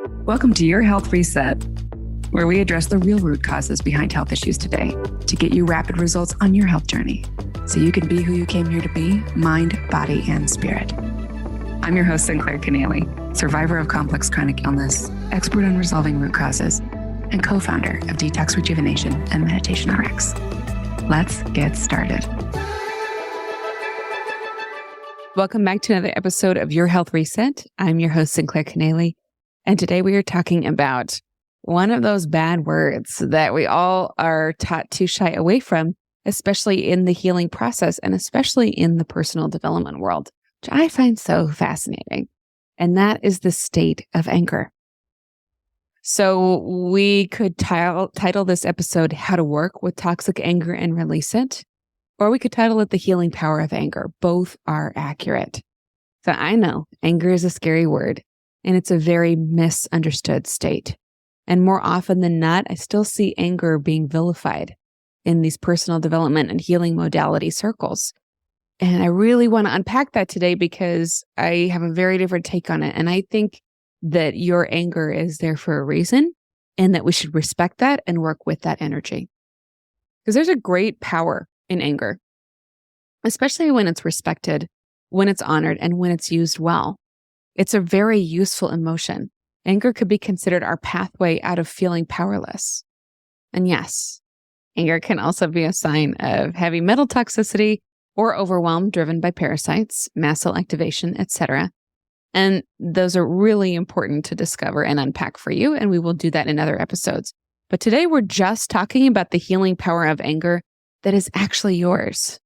Welcome to Your Health Reset, where we address the real root causes behind health issues today to get you rapid results on your health journey so you can be who you came here to be, mind, body, and spirit. I'm your host, Sinclair Kennally, survivor of complex chronic illness, expert on resolving root causes, and co-founder of Detox Rejuvenation and Meditation RX. Let's get started. Welcome back to another episode of Your Health Reset. I'm your host, Sinclair Kennally, and today we are talking about one of those bad words that we all are taught to shy away from, especially in the healing process and especially in the personal development world, which I find so fascinating. And that is the state of anger. So we could title this episode, How to Work with Toxic Anger and Release It, or we could title it The Healing Power of Anger. Both are accurate. So I know anger is a scary word, and it's a very misunderstood state. And more often than not, I still see anger being vilified in these personal development and healing modality circles. And I really want to unpack that today because I have a very different take on it. And I think that your anger is there for a reason and that we should respect that and work with that energy. Because there's a great power in anger, especially when it's respected, when it's honored, and when it's used well. It's a very useful emotion. Anger could be considered our pathway out of feeling powerless. And yes, anger can also be a sign of heavy metal toxicity or overwhelm driven by parasites, mast cell activation, etc. And those are really important to discover and unpack for you, and we will do that in other episodes. But today we're just talking about the healing power of anger that is actually yours,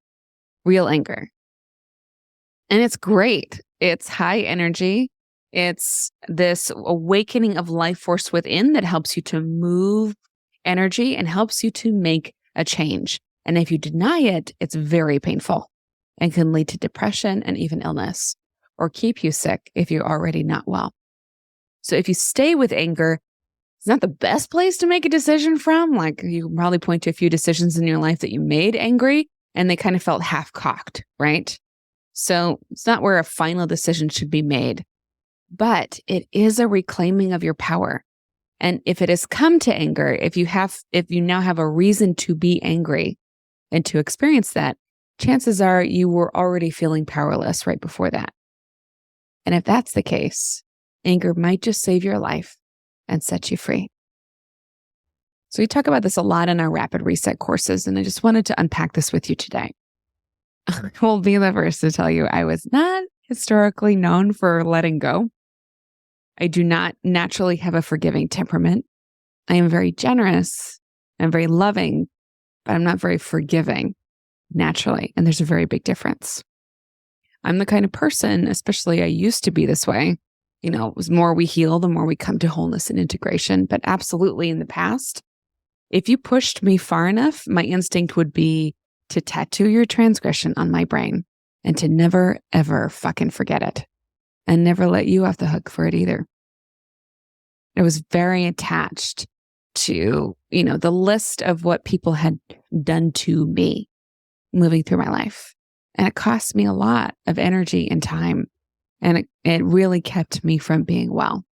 real anger. And it's great. It's high energy. It's this awakening of life force within that helps you to move energy and helps you to make a change. And if you deny it, it's very painful and can lead to depression and even illness, or keep you sick if you're already not well. So if you stay with anger, it's not the best place to make a decision from. Like, you can probably point to a few decisions in your life that you made angry and they kind of felt half-cocked, right? So it's not where a final decision should be made, but it is a reclaiming of your power. And if it has come to anger, if you now have a reason to be angry and to experience that, chances are you were already feeling powerless right before that. And if that's the case, anger might just save your life and set you free. So we talk about this a lot in our Rapid Reset courses, and I just wanted to unpack this with you today. I will be the first to tell you I was not historically known for letting go. I do not naturally have a forgiving temperament. I am very generous and very loving, but I'm not very forgiving naturally, and there's a very big difference. I'm the kind of person, especially I used to be this way, it was more we heal, the more we come to wholeness and integration. But absolutely in the past, if you pushed me far enough, my instinct would be to tattoo your transgression on my brain and to never, ever fucking forget it and never let you off the hook for it either. I was very attached to, the list of what people had done to me moving through my life. And it cost me a lot of energy and time. And it really kept me from being well.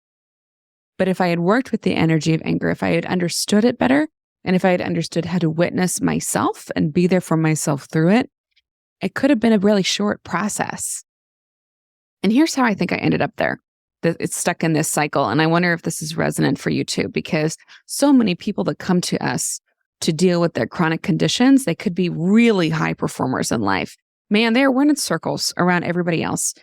But if I had worked with the energy of anger, if I had understood it better, and if I had understood how to witness myself and be there for myself through it, it could have been a really short process. And here's how I think I ended up there. It's stuck in this cycle. And I wonder if this is resonant for you too, because so many people that come to us to deal with their chronic conditions, they could be really high performers in life. Man, they're running circles around everybody else.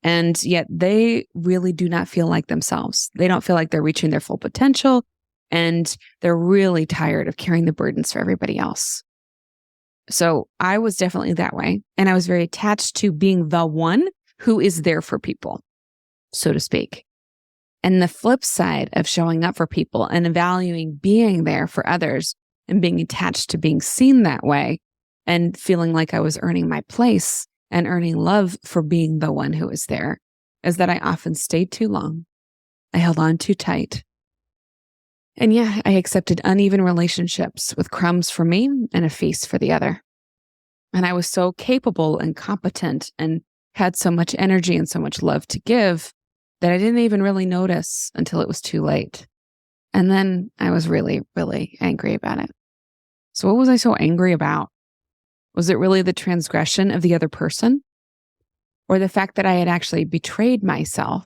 And yet they really do not feel like themselves. They don't feel like they're reaching their full potential. And they're really tired of carrying the burdens for everybody else. So I was definitely that way. And I was very attached to being the one who is there for people, so to speak. And the flip side of showing up for people and valuing being there for others and being attached to being seen that way and feeling like I was earning my place and earning love for being the one who is there is that I often stayed too long. I held on too tight. And yeah, I accepted uneven relationships with crumbs for me and a feast for the other. And I was so capable and competent and had so much energy and so much love to give that I didn't even really notice until it was too late. And then I was really, really angry about it. So what was I so angry about? Was it really the transgression of the other person? Or the fact that I had actually betrayed myself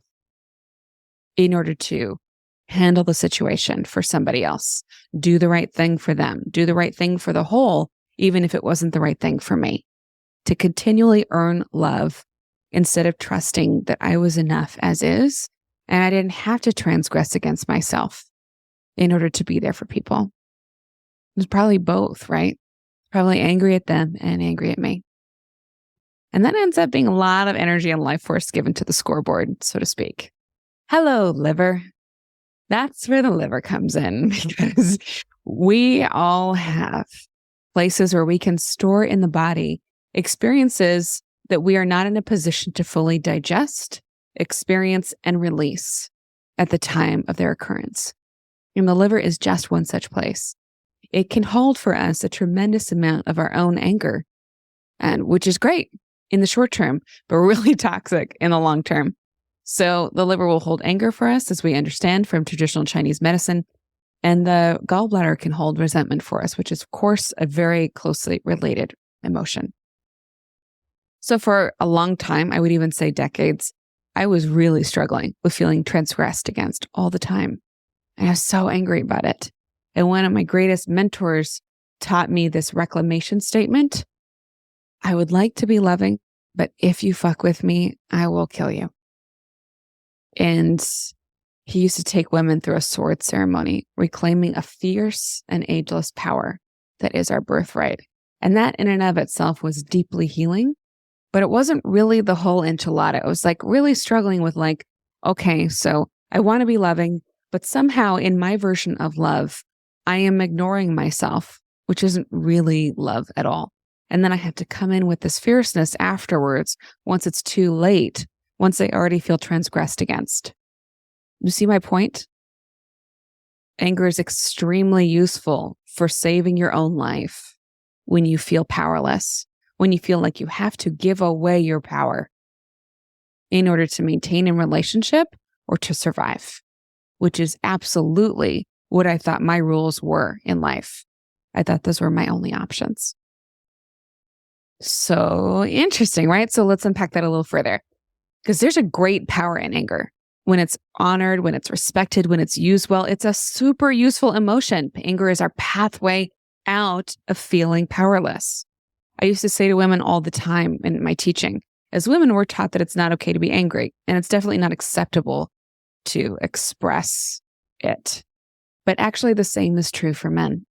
in order to handle the situation for somebody else, do the right thing for them, do the right thing for the whole, even if it wasn't the right thing for me, to continually earn love instead of trusting that I was enough as is, and I didn't have to transgress against myself in order to be there for people. It was probably both, right? Probably angry at them and angry at me. And that ends up being a lot of energy and life force given to the scoreboard, so to speak. Hello, liver. That's where the liver comes in, because we all have places where we can store in the body experiences that we are not in a position to fully digest, experience, and release at the time of their occurrence. And the liver is just one such place. It can hold for us a tremendous amount of our own anger, and which is great in the short term, but really toxic in the long term. So the liver will hold anger for us, as we understand from traditional Chinese medicine, and the gallbladder can hold resentment for us, which is, of course, a very closely related emotion. So for a long time, I would even say decades, I was really struggling with feeling transgressed against all the time. And I was so angry about it. And one of my greatest mentors taught me this reclamation statement. I would like to be loving, but if you fuck with me, I will kill you. And he used to take women through a sword ceremony, reclaiming a fierce and ageless power that is our birthright. And that in and of itself was deeply healing, but it wasn't really the whole enchilada. It was like really struggling with like, okay, so I want to be loving, but somehow in my version of love, I am ignoring myself, which isn't really love at all. And then I have to come in with this fierceness afterwards, once it's too late, once I already feel transgressed against. You see my point? Anger is extremely useful for saving your own life when you feel powerless, when you feel like you have to give away your power in order to maintain a relationship or to survive, which is absolutely what I thought my rules were in life. I thought those were my only options. So interesting, right? So let's unpack that a little further, because there's a great power in anger. When it's honored, when it's respected, when it's used well, it's a super useful emotion. Anger is our pathway out of feeling powerless. I used to say to women all the time in my teaching, as women, we're taught that it's not okay to be angry, and it's definitely not acceptable to express it. But actually the same is true for men,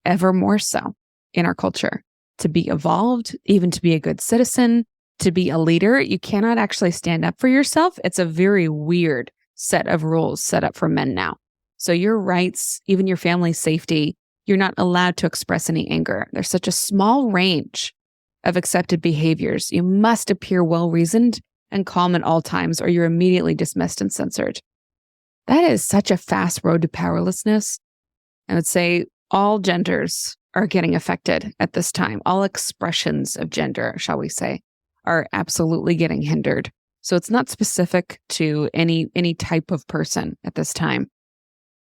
ever more so in our culture. To be evolved, even to be a good citizen, to be a leader, you cannot actually stand up for yourself. It's a very weird set of rules set up for men now. So your rights, even your family's safety, you're not allowed to express any anger. There's such a small range of accepted behaviors. You must appear well-reasoned and calm at all times, or you're immediately dismissed and censored. That is such a fast road to powerlessness. I would say all genders are getting affected at this time. All expressions of gender, shall we say, are absolutely getting hindered. So it's not specific to any type of person at this time.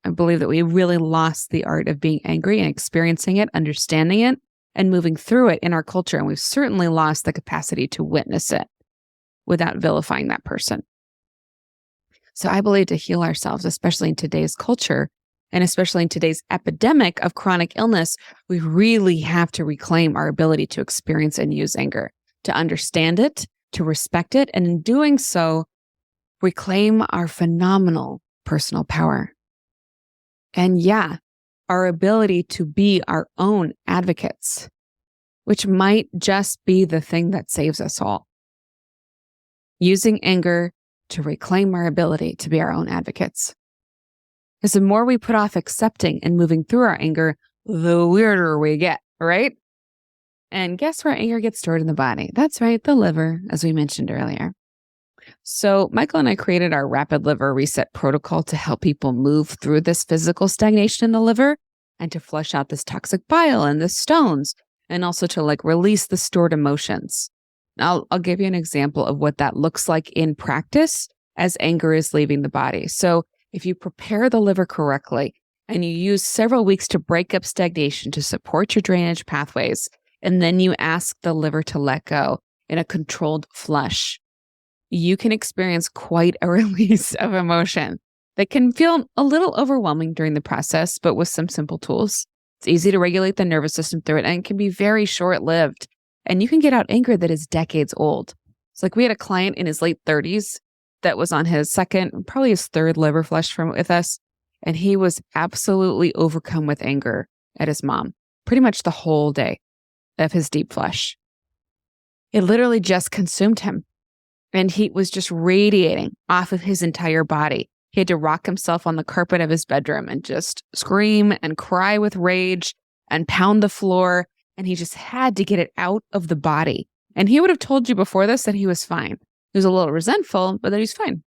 I believe that we really lost the art of being angry and experiencing it, understanding it, and moving through it in our culture. And we've certainly lost the capacity to witness it without vilifying that person. So I believe to heal ourselves, especially in today's culture, and especially in today's epidemic of chronic illness, we really have to reclaim our ability to experience and use anger, to understand it, to respect it, and in doing so, reclaim our phenomenal personal power. And yeah, our ability to be our own advocates, which might just be the thing that saves us all. Using anger to reclaim our ability to be our own advocates. Because the more we put off accepting and moving through our anger, the weirder we get, right? And guess where anger gets stored in the body? That's right, the liver, as we mentioned earlier. So Michael and I created our rapid liver reset protocol to help people move through this physical stagnation in the liver and to flush out this toxic bile and the stones, and also to release the stored emotions. I'll give you an example of what that looks like in practice as anger is leaving the body. So if you prepare the liver correctly and you use several weeks to break up stagnation to support your drainage pathways, and then you ask the liver to let go in a controlled flush, you can experience quite a release of emotion that can feel a little overwhelming during the process, but with some simple tools, it's easy to regulate the nervous system through it, and it can be very short-lived. And you can get out anger that is decades old. It's like we had a client in his late 30s that was on his second, probably his third liver flush with us, and he was absolutely overcome with anger at his mom pretty much the whole day of his deep flush. It literally just consumed him, and he was just radiating off of his entire body. He had to rock himself on the carpet of his bedroom and just scream and cry with rage and pound the floor. And he just had to get it out of the body. And he would have told you before this that he was fine. He was a little resentful, but that he's fine.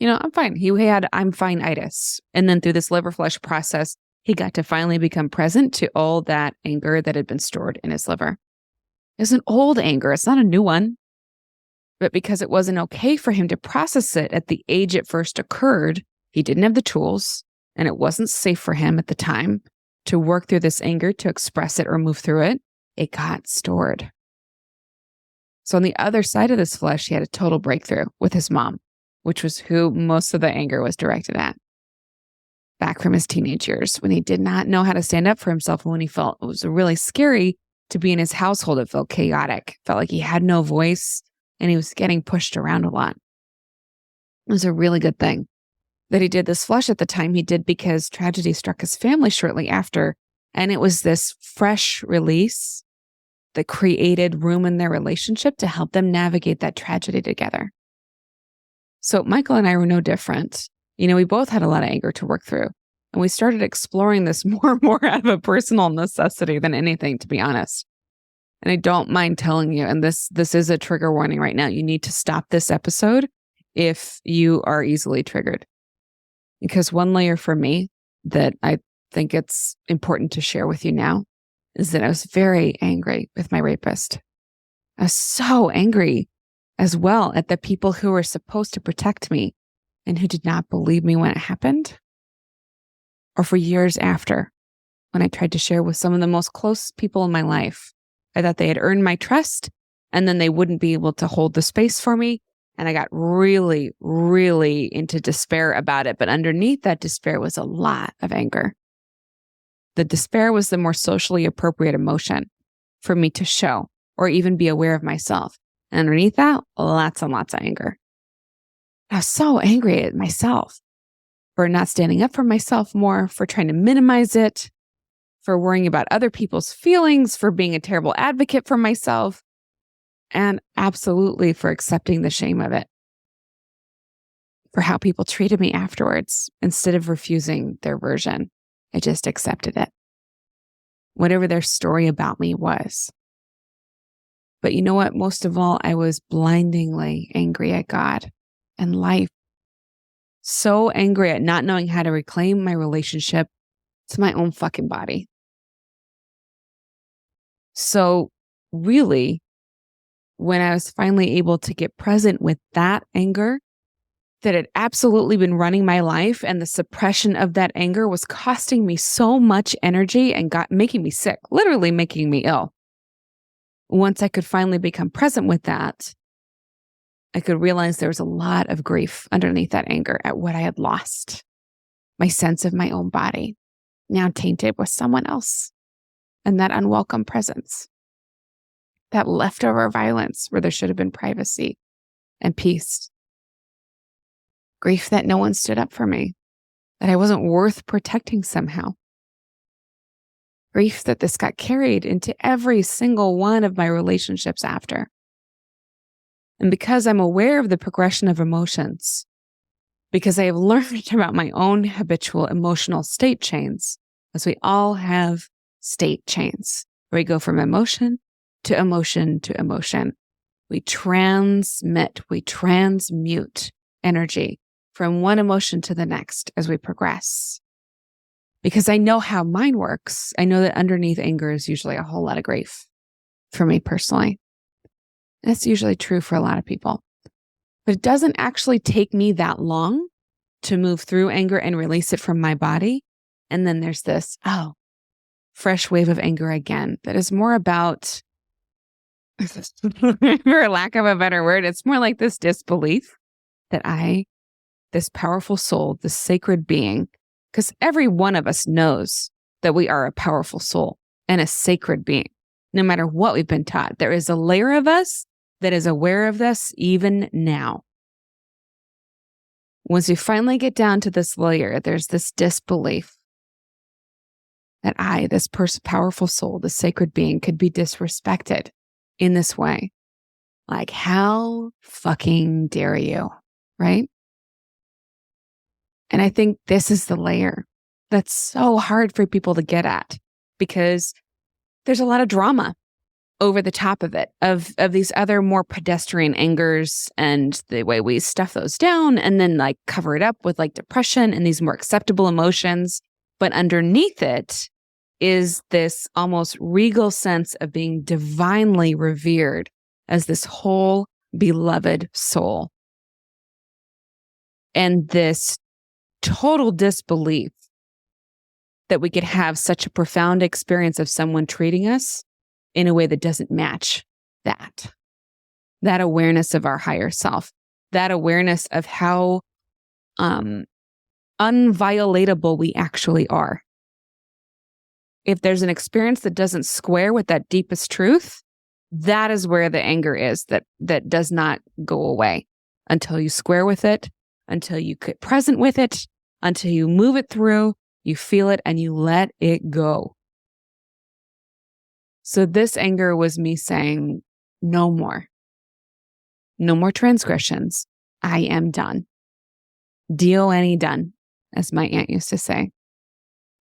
I'm fine. He had I'm fine-itis. And then through this liver flush process, he got to finally become present to all that anger that had been stored in his liver. It's an old anger. It's not a new one. But because it wasn't okay for him to process it at the age it first occurred, he didn't have the tools, and it wasn't safe for him at the time to work through this anger, to express it or move through it. It got stored. So on the other side of this flush, he had a total breakthrough with his mom, which was who most of the anger was directed at. Back from his teenage years, when he did not know how to stand up for himself, and when he felt it was really scary to be in his household, it felt chaotic, felt like he had no voice, and he was getting pushed around a lot. It was a really good thing that he did this flush at the time he did, because tragedy struck his family shortly after. And it was this fresh release that created room in their relationship to help them navigate that tragedy together. So Michael and I were no different. We both had a lot of anger to work through. And we started exploring this more and more out of a personal necessity than anything, to be honest. And I don't mind telling you, and this is a trigger warning right now, you need to stop this episode if you are easily triggered. Because one layer for me that I think it's important to share with you now is that I was very angry with my rapist. I was so angry as well at the people who were supposed to protect me and who did not believe me when it happened, or for years after, when I tried to share with some of the most close people in my life. I thought they had earned my trust, and then they wouldn't be able to hold the space for me. And I got really, really into despair about it. But underneath that despair was a lot of anger. The despair was the more socially appropriate emotion for me to show or even be aware of myself. And underneath that, lots and lots of anger. I was so angry at myself for not standing up for myself more, for trying to minimize it, for worrying about other people's feelings, for being a terrible advocate for myself, and absolutely for accepting the shame of it, for how people treated me afterwards. Instead of refusing their version, I just accepted it, whatever their story about me was. But you know what? Most of all, I was blindingly angry at God and life. So angry at not knowing how to reclaim my relationship to my own fucking body. So really, when I was finally able to get present with that anger that had absolutely been running my life, and the suppression of that anger was costing me so much energy and making me sick, literally making me ill. Once I could finally become present with that, I could realize there was a lot of grief underneath that anger at what I had lost. My sense of my own body, now tainted with someone else, and that unwelcome presence. That leftover violence where there should have been privacy and peace. Grief that no one stood up for me, that I wasn't worth protecting somehow. Grief that this got carried into every single one of my relationships after. And because I'm aware of the progression of emotions, because I have learned about my own habitual emotional state chains, as we all have state chains, where we go from emotion to emotion to emotion. We transmute energy from one emotion to the next as we progress. Because I know how mine works, I know that underneath anger is usually a whole lot of grief for me personally. That's usually true for a lot of people. But it doesn't actually take me that long to move through anger and release it from my body. And then there's this, fresh wave of anger again that is more about, for lack of a better word, it's more like this disbelief that this powerful soul, this sacred being, because every one of us knows that we are a powerful soul and a sacred being, no matter what we've been taught. There is a layer of us that is aware of this even now. Once you finally get down to this layer, there's this disbelief that this powerful soul, this sacred being, could be disrespected in this way. Like, how fucking dare you, right? And I think this is the layer that's so hard for people to get at, because there's a lot of drama over the top of it, of these other more pedestrian angers and the way we stuff those down and then like cover it up with like depression and these more acceptable emotions. But underneath it is this almost regal sense of being divinely revered as this whole beloved soul. And this total disbelief that we could have such a profound experience of someone treating us in a way that doesn't match that awareness of our higher self, that awareness of how unviolatable we actually are. If there's an experience that doesn't square with that deepest truth, that is where the anger is, that does not go away until you square with it, until you get present with it, until you move it through, you feel it, and you let it go. So this anger was me saying, no more. No more transgressions. I am done. D-O-N-E done, as my aunt used to say.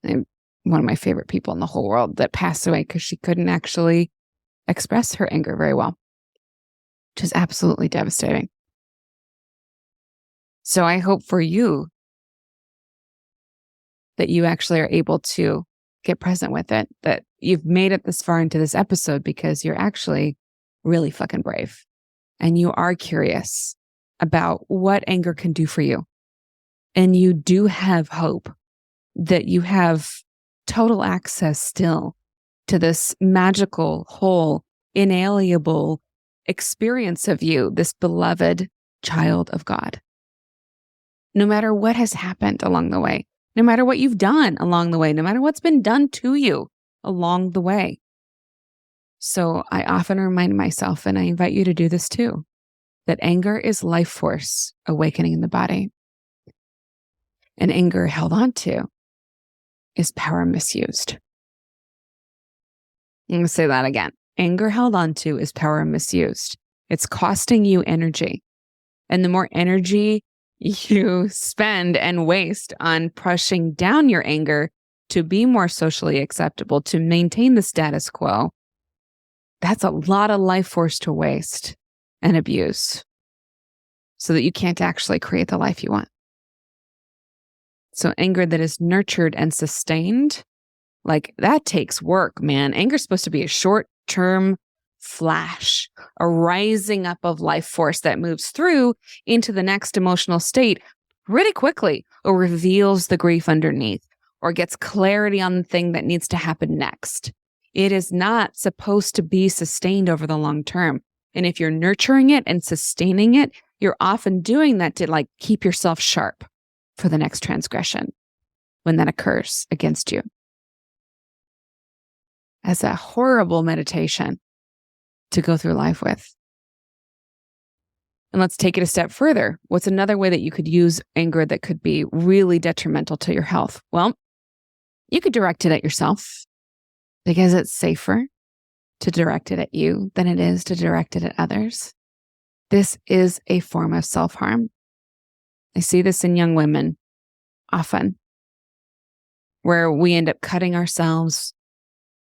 And one of my favorite people in the whole world that passed away because she couldn't actually express her anger very well, which is absolutely devastating. So I hope for you that you actually are able to get present with it, that you've made it this far into this episode because you're actually really fucking brave and you are curious about what anger can do for you. And you do have hope that you have total access still to this magical, whole, inalienable experience of you, this beloved child of God. No matter what has happened along the way, no matter what you've done along the way, no matter what's been done to you along the way. So I often remind myself, and I invite you to do this too, that anger is life force awakening in the body. And anger held on to is power misused. I'm going to say that again. Anger held on to is power misused. It's costing you energy. And the more energy you spend and waste on pushing down your anger to be more socially acceptable, to maintain the status quo, that's a lot of life force to waste and abuse so that you can't actually create the life you want. So anger that is nurtured and sustained, like that takes work, man. Anger is supposed to be a short-term flash, a rising up of life force that moves through into the next emotional state pretty quickly, or reveals the grief underneath, or gets clarity on the thing that needs to happen next. It is not supposed to be sustained over the long term. And if you're nurturing it and sustaining it, you're often doing that to like keep yourself sharp for the next transgression when that occurs against you. As a horrible meditation to go through life with. And let's take it a step further. What's another way that you could use anger that could be really detrimental to your health? Well, you could direct it at yourself because it's safer to direct it at you than it is to direct it at others. This is a form of self-harm. I see this in young women often, where we end up cutting ourselves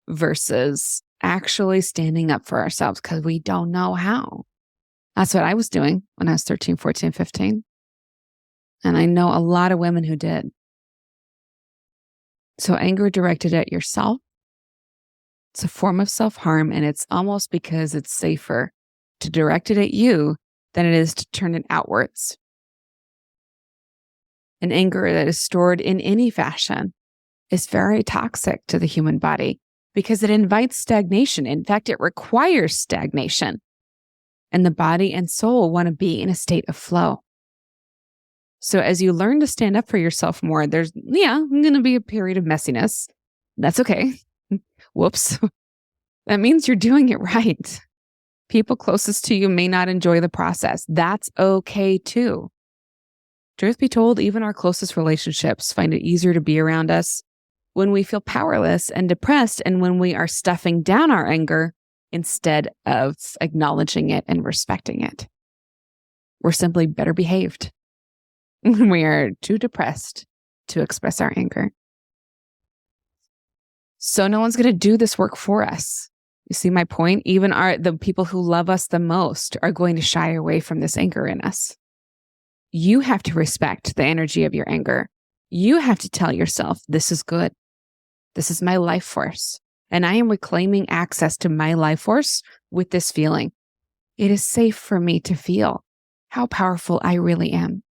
versus actually standing up for ourselves because we don't know how. That's what I was doing when I was 13, 14, 15. And I know a lot of women who did. So anger directed at yourself, it's a form of self-harm, and it's almost because it's safer to direct it at you than it is to turn it outwards. An anger that is stored in any fashion is very toxic to the human body because it invites stagnation. In fact, it requires stagnation. And the body and soul want to be in a state of flow. So as you learn to stand up for yourself more, there's going to be a period of messiness. That's okay. Whoops. That means you're doing it right. People closest to you may not enjoy the process. That's okay too. Truth be told, even our closest relationships find it easier to be around us when we feel powerless and depressed and when we are stuffing down our anger instead of acknowledging it and respecting it. We're simply better behaved when we are too depressed to express our anger. So no one's going to do this work for us. You see my point? Even the people who love us the most are going to shy away from this anger in us. You have to respect the energy of your anger. You have to tell yourself, this is good. This is my life force. And I am reclaiming access to my life force with this feeling. It is safe for me to feel how powerful I really am.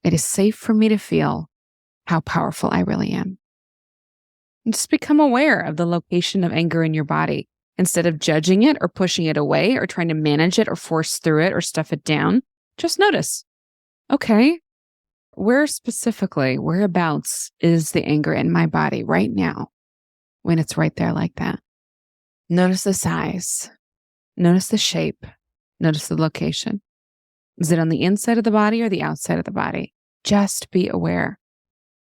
It is safe for me to feel how powerful I really am. And just become aware of the location of anger in your body. Instead of judging it or pushing it away or trying to manage it or force through it or stuff it down, just notice, okay, whereabouts is the anger in my body right now when it's right there like that? Notice the size, notice the shape, notice the location. Is it on the inside of the body or the outside of the body? Just be aware.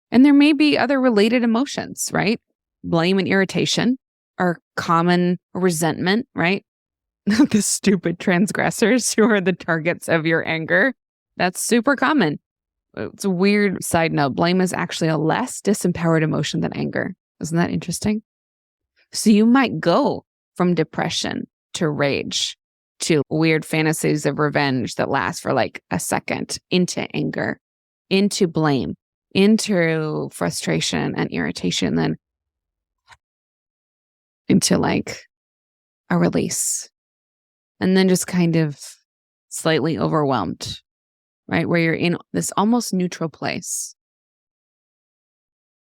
And there may be other related emotions, right? Blame and irritation are common, resentment, right? The stupid transgressors who are the targets of your anger. That's super common. It's a weird side note. Blame is actually a less disempowered emotion than anger. Isn't that interesting? So you might go from depression to rage to weird fantasies of revenge that last for like a second, into anger, into blame, into frustration and irritation, then into like a release. And then just kind of slightly overwhelmed, right? Where you're in this almost neutral place.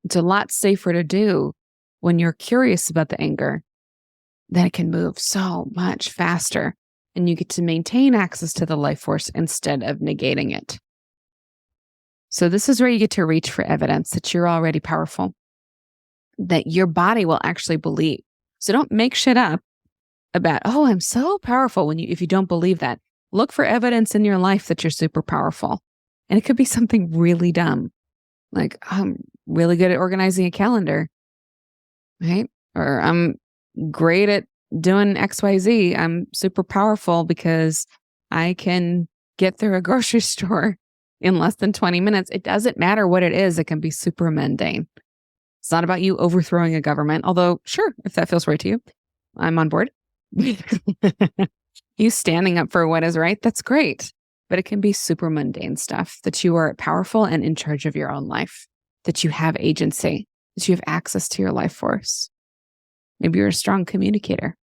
It's a lot safer to do when you're curious about the anger. Then it can move so much faster and you get to maintain access to the life force instead of negating it. So this is where you get to reach for evidence that you're already powerful, that your body will actually believe. So don't make shit up about, oh, I'm so powerful if you don't believe that. Look for evidence in your life that you're super powerful. And it could be something really dumb. Like, I'm really good at organizing a calendar, right? Or I'm great at doing XYZ. I'm super powerful because I can get through a grocery store in less than 20 minutes. It doesn't matter what it is. It can be super mundane. It's not about you overthrowing a government, although sure, if that feels right to you, I'm on board. You standing up for what is right, that's great. But it can be super mundane stuff that you are powerful and in charge of your own life, that you have agency, that you have access to your life force. Maybe you're a strong communicator.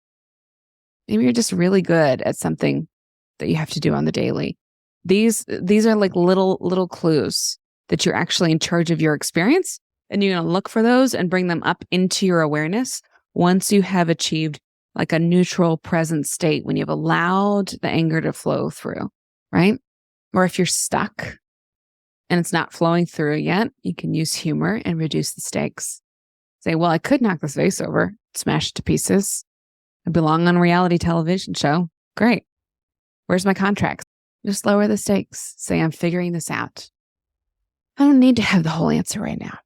Maybe you're just really good at something that you have to do on the daily. These are like little clues that you're actually in charge of your experience. And you're going to look for those and bring them up into your awareness once you have achieved like a neutral present state, when you've allowed the anger to flow through, right? Or if you're stuck and it's not flowing through yet, you can use humor and reduce the stakes. Say, well, I could knock this vase over, smash it to pieces. I belong on a reality television show. Great. Where's my contract? Just lower the stakes. Say, I'm figuring this out. I don't need to have the whole answer right now.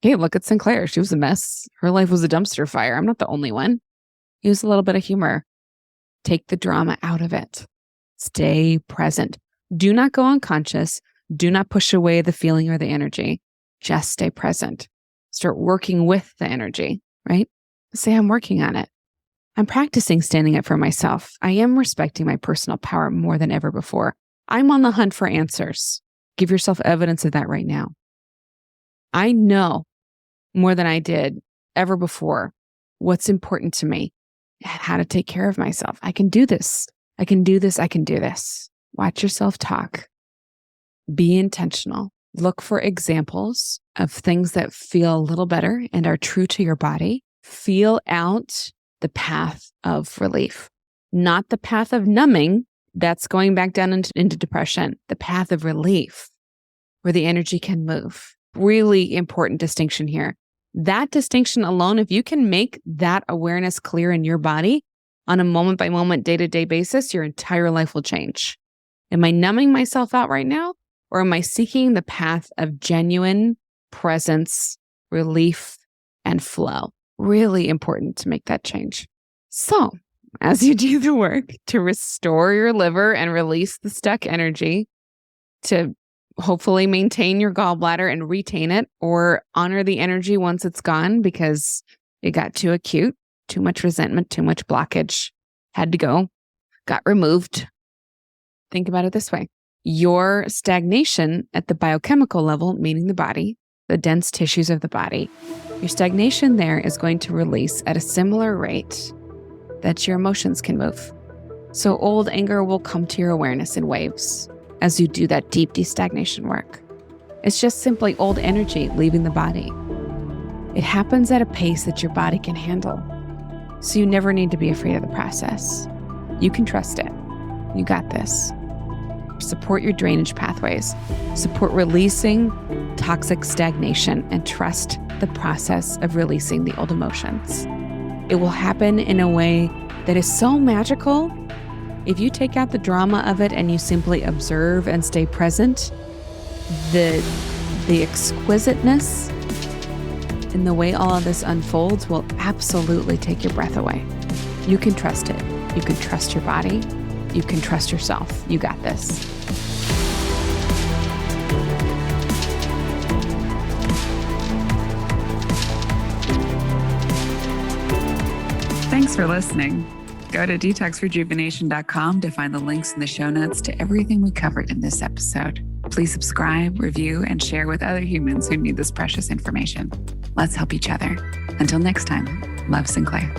Hey, look at Sinclair. She was a mess. Her life was a dumpster fire. I'm not the only one. Use a little bit of humor. Take the drama out of it. Stay present. Do not go unconscious. Do not push away the feeling or the energy. Just stay present. Start working with the energy, right? Say, I'm working on it. I'm practicing standing up for myself. I am respecting my personal power more than ever before. I'm on the hunt for answers. Give yourself evidence of that right now. I know more than I did ever before what's important to me and how to take care of myself. I can do this. I can do this. I can do this. Watch yourself talk. Be intentional. Look for examples of things that feel a little better and are true to your body. Feel out the path of relief, not the path of numbing. That's going back down into depression. The path of relief, where the energy can move. Really important distinction here. That distinction alone, if you can make that awareness clear in your body on a moment by moment, day-to-day basis, your entire life will change. Am I numbing myself out right now? Or am I seeking the path of genuine presence, relief, and flow? Really important to make that change. So, as you do the work to restore your liver and release the stuck energy, to hopefully maintain your gallbladder and retain it, or honor the energy once it's gone because it got too acute, too much resentment, too much blockage, had to go, got removed. Think about it this way. Your stagnation at the biochemical level, meaning the body, the dense tissues of the body, your stagnation there is going to release at a similar rate that your emotions can move. So old anger will come to your awareness in waves as you do that deep destagnation work. It's just simply old energy leaving the body. It happens at a pace that your body can handle. So you never need to be afraid of the process. You can trust it. You got this. Support your drainage pathways. Support releasing toxic stagnation and trust the process of releasing the old emotions. It will happen in a way that is so magical. If you take out the drama of it and you simply observe and stay present, the exquisiteness in the way all of this unfolds will absolutely take your breath away. You can trust it. You can trust your body. You can trust yourself. You got this. Thanks for listening. Go to detoxrejuvenation.com to find the links in the show notes to everything we covered in this episode. Please subscribe, review, and share with other humans who need this precious information. Let's help each other. Until next time, love, Sinclair.